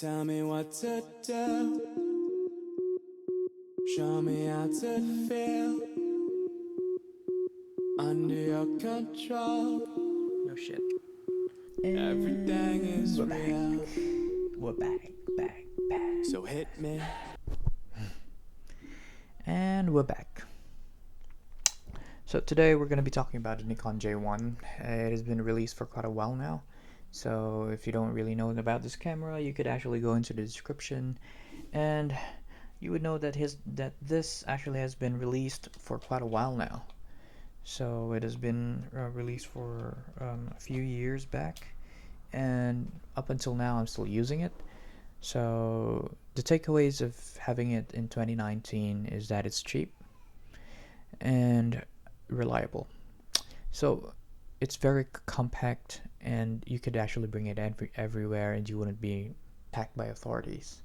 Tell me what to do. Show me how to feel under your control. No shit. Everything is real. We're back. So hit me. And we're back. So today we're going to be talking about the Nikon J1. It has been released for quite a while now. So if you don't really know about this camera, you could actually go into the description and you would know that this actually has been released for quite a while now. So it has been released for a few years back, and up until now I'm still using it. So the takeaways of having it in 2019 is that it's cheap and reliable. So it's very compact, and you could actually bring it everywhere, and you wouldn't be attacked by authorities.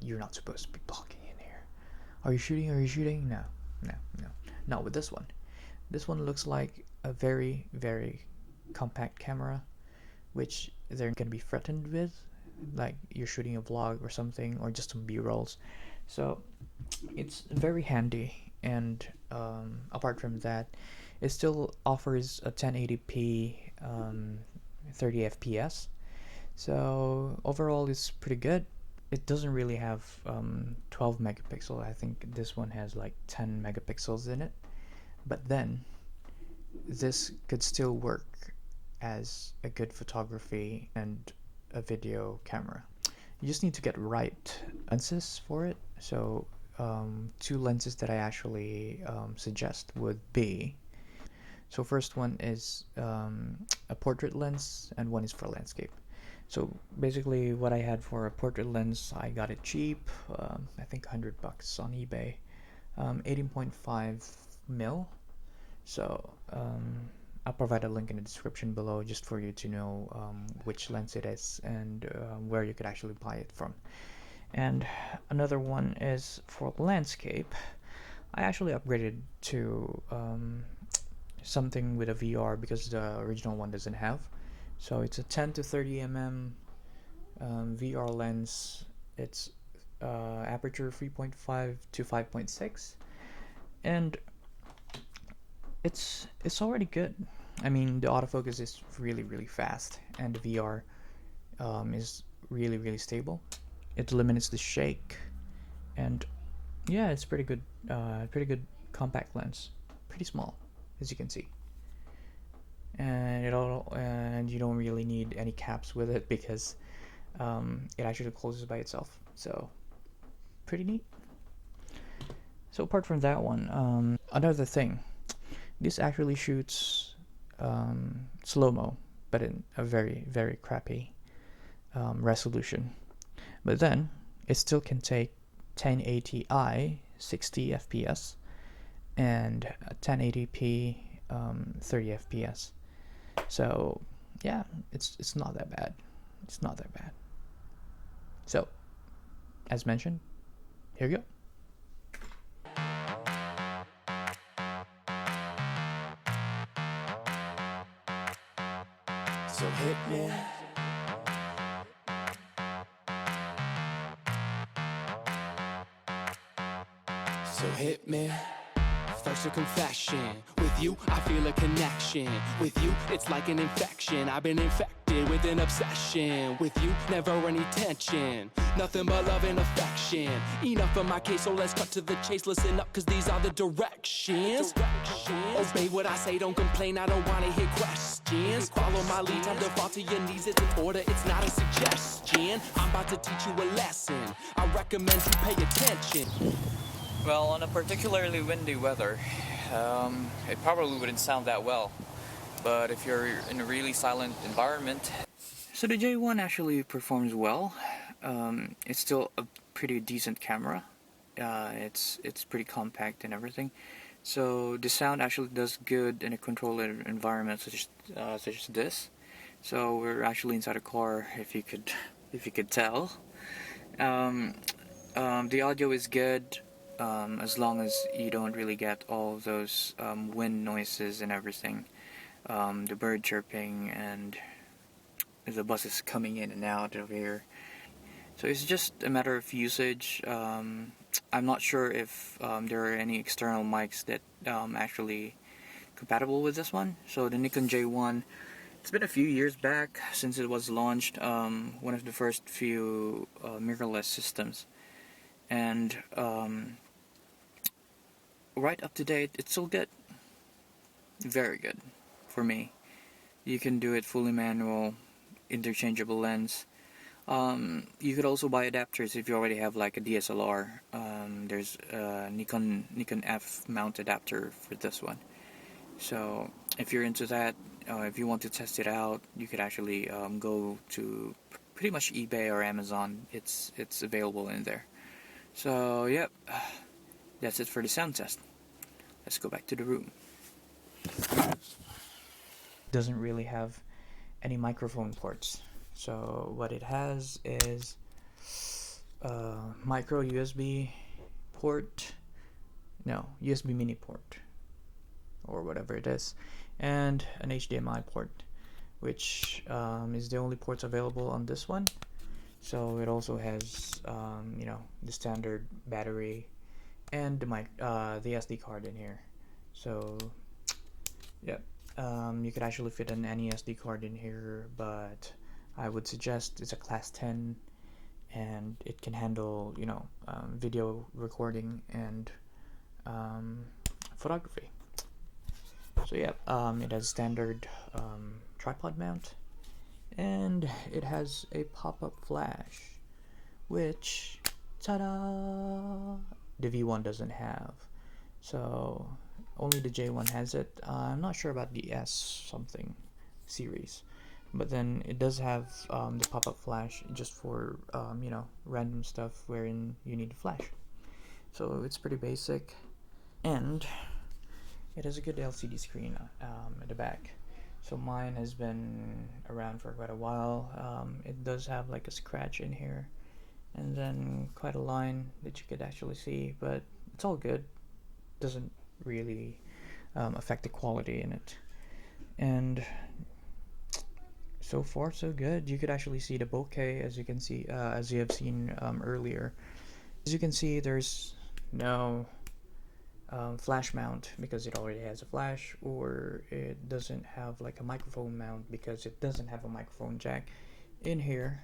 You're not supposed to be blocking in here. Are you shooting? No. Not with this one. This one looks like a very, very compact camera, which they're going to be threatened with, like you're shooting a vlog or something, or just some B-rolls. So it's very handy, and apart from that, it still offers a 1080p 30 FPS. So overall it's pretty good. It doesn't really have 12 megapixel. I think this one has like 10 megapixels in it. But then this could still work as a good photography and a video camera. You just need to get right lenses for it. So two lenses that I actually suggest would be, so first one is a portrait lens, and one is for landscape. So basically what I had for a portrait lens, I got it cheap, I think $100 on eBay, 18.5 mil. So I'll provide a link in the description below just for you to know which lens it is and where you could actually buy it from. And another one is for landscape. I actually upgraded to something with a VR because the original one doesn't have. So it's a 10 to 30 mm VR lens. It's aperture 3.5 to 5.6, and it's already good. I mean, the autofocus is really fast, and the VR is really stable. It limits the shake, and yeah, it's pretty good compact lens, pretty small as you can see. And you don't really need any caps with it because it actually closes by itself. So pretty neat. So apart from that one, another thing, this actually shoots slow-mo, but in a very crappy resolution. But then it still can take 1080i 60 fps and 1080p 30 fps. So yeah, it's not that bad. So as mentioned, here you go. So hit me. So hit me. First a confession. With you, I feel a connection. With you, it's like an infection. I've been infected with an obsession. With you, never any tension. Nothing but love and affection. Enough of my case, so let's cut to the chase. Listen up, cause these are the directions. Obey what I say, don't complain, I don't wanna hear questions. Follow my lead, time to fall to your knees. It's an order, it's not a suggestion. I'm about to teach you a lesson. I recommend you pay attention. Well, on a particularly windy weather, it probably wouldn't sound that well. But if you're in a really silent environment, so the J1 actually performs well. It's still a pretty decent camera. It's pretty compact and everything. So the sound actually does good in a controlled environment such as this. So we're actually inside a car, if you could tell. The audio is good. As long as you don't really get all those wind noises and everything, the bird chirping and the buses coming in and out of here. So it's just a matter of usage. I'm not sure if there are any external mics that actually compatible with this one. So the Nikon J1, it's been a few years back since it was launched, one of the first few mirrorless systems, and right up to date, it's still good, very good for me. You can do it fully manual, interchangeable lens. You could also buy adapters if you already have like a DSLR. There's a Nikon F mount adapter for this one. So if you're into that, if you want to test it out, you could actually go to pretty much eBay or Amazon. It's available in there. So yep, that's it for the sound test. Let's go back to the room. Doesn't really have any microphone ports. So what it has is a micro USB port, no, USB mini port, or whatever it is, and an HDMI port, which is the only ports available on this one. So it also has, the standard battery and the SD card in here. So, yeah, you could actually fit an any SD card in here, but I would suggest it's a class 10, and it can handle, video recording and photography. So yeah, it has standard tripod mount, and it has a pop-up flash, which, ta-da, the V1 doesn't have. So only the J1 has it. I'm not sure about the S something series, but then it does have the pop-up flash just for random stuff wherein you need a flash. So it's pretty basic, and it has a good LCD screen at the back. So mine has been around for quite a while. It does have like a scratch in here, and then quite a line that you could actually see, but it's all good. Doesn't really affect the quality in it. And so far so good. You could actually see the bokeh, as you can see, as you have seen earlier. As you can see, there's no flash mount because it already has a flash, or it doesn't have like a microphone mount because it doesn't have a microphone jack in here,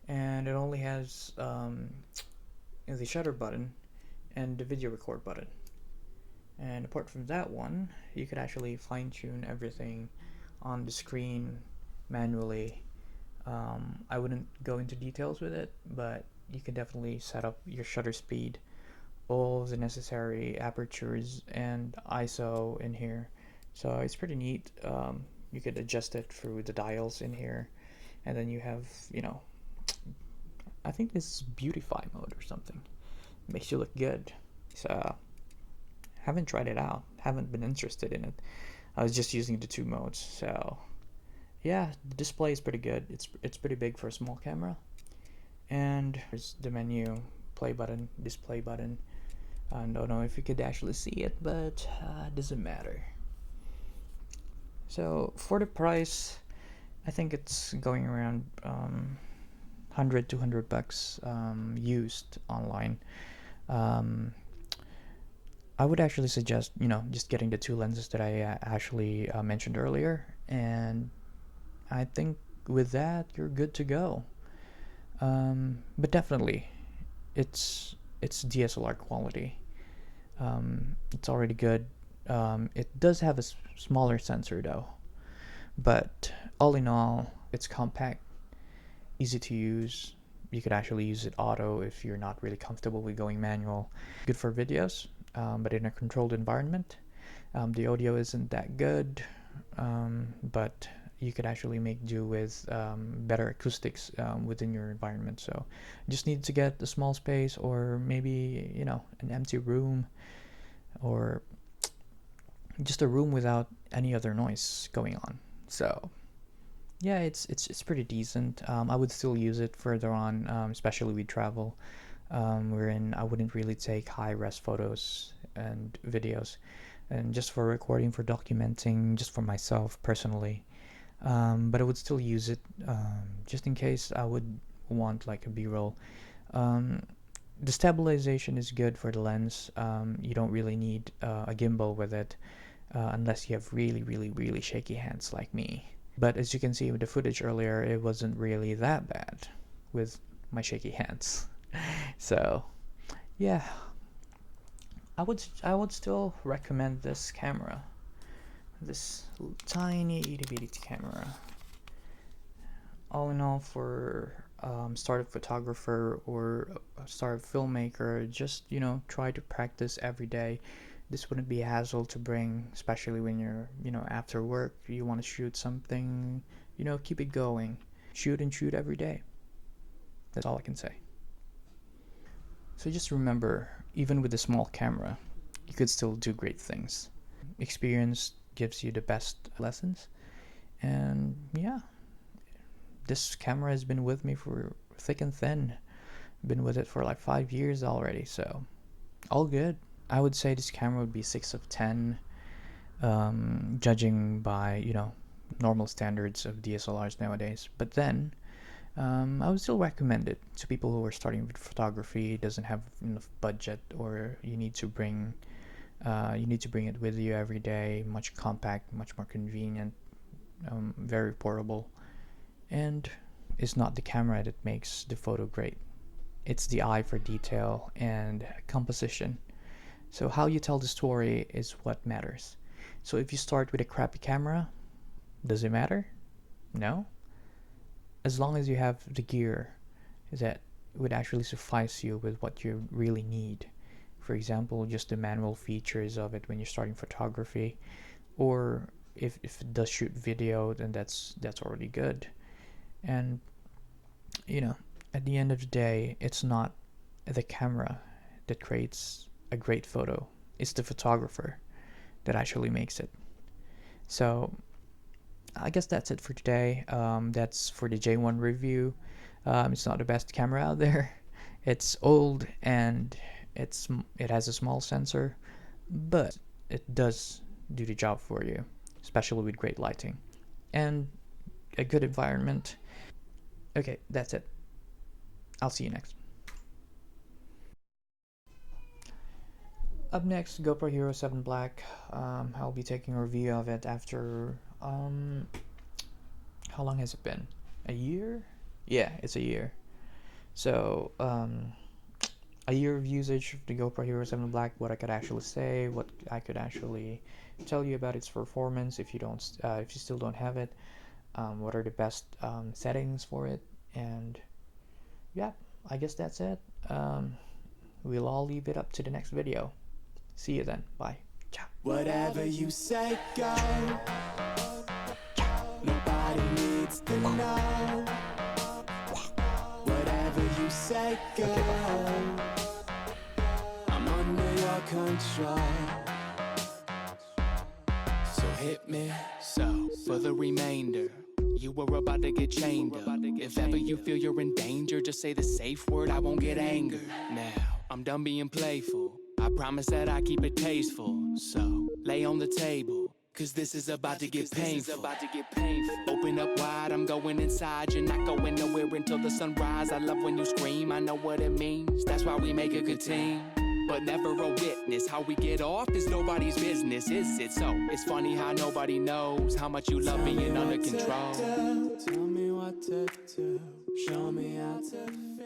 and it only has the shutter button and the video record button. And apart from that one, you could actually fine-tune everything on the screen manually. I wouldn't go into details with it, but you can definitely set up your shutter speed, all the necessary apertures and ISO in here. So it's pretty neat. You could adjust it through the dials in here, and then you have, I think this is beautify mode or something. It makes you look good. So haven't tried it out, haven't been interested in it. I was just using the two modes. So yeah, the display is pretty good. It's pretty big for a small camera. And there's the menu, play button, display button. I don't know if you could actually see it, but it doesn't matter. So for the price, I think it's going around $100-200 used online. I would actually suggest, just getting the two lenses that I actually mentioned earlier, and I think with that you're good to go. But definitely, it's DSLR quality. It's already good. It does have a smaller sensor though, but all in all, it's compact, easy to use. You could actually use it auto if you're not really comfortable with going manual. Good for videos, but in a controlled environment. The audio isn't that good, but you could actually make do with better acoustics within your environment. So you just need to get a small space, or maybe an empty room, or just a room without any other noise going on. So yeah, it's pretty decent. I would still use it further on, especially with travel, wherein I wouldn't really take high-res photos and videos, and just for recording, for documenting, just for myself personally. But I would still use it just in case I would want like a B-roll. The stabilization is good for the lens. You don't really need a gimbal with it unless you have really shaky hands like me. But as you can see with the footage earlier, it wasn't really that bad with my shaky hands. So yeah, I would still recommend this camera, this tiny itty bitty camera. All in all, for startup photographer or a startup filmmaker, just try to practice every day. This wouldn't be a hassle to bring, especially when you're after work, you want to shoot something, keep it going. Shoot and shoot every day. That's all I can say. So just remember, even with a small camera, you could still do great things. Experience gives you the best lessons. And yeah, this camera has been with me for thick and thin. Been with it for like 5 years already, so all good. I would say this camera would be 6 of 10, judging by normal standards of DSLRs nowadays. But then I would still recommend it to people who are starting with photography, doesn't have enough budget, or you need to bring it with you every day. Much compact, much more convenient, very portable, and it's not the camera that makes the photo great. It's the eye for detail and composition. So how you tell the story is what matters. So if you start with a crappy camera, does it matter? No. As long as you have the gear that would actually suffice you with what you really need. For example, just the manual features of it when you're starting photography, or if it does shoot video, then that's already good. And at the end of the day, it's not the camera that creates a great photo, it's the photographer that actually makes it. So I guess that's it for today. That's for the J1 review. It's not the best camera out there. It's old and it has a small sensor, but it does do the job for you, especially with great lighting and a good environment. Okay, that's it. I'll see you next. Up next, GoPro Hero 7 Black. I'll be taking a review of it after how long has it been? A year? Yeah, it's a year. So a year of usage of the GoPro Hero 7 Black. What I could actually say, what I could actually tell you about its performance if you still don't have it. What are the best settings for it? And yeah, I guess that's it. We'll all leave it up to the next video. See you then. Bye. Ciao. Whatever you say, go. Nobody needs to know. Whatever you say, go. I'm under your control. So hit me. So for the remainder, you were about to get chained up. If ever you feel you're in danger, just say the safe word, I won't get angry. Now, I'm done being playful. I promise that I keep it tasteful. So, lay on the table, cause this is about to get painful. Open up wide, I'm going inside. You're not going nowhere until the sunrise. I love when you scream, I know what it means. That's why we make a good team. But never a witness. How we get off is nobody's business, is it? So, it's funny how nobody knows how much you love being under control. Tell me what to do, show me how to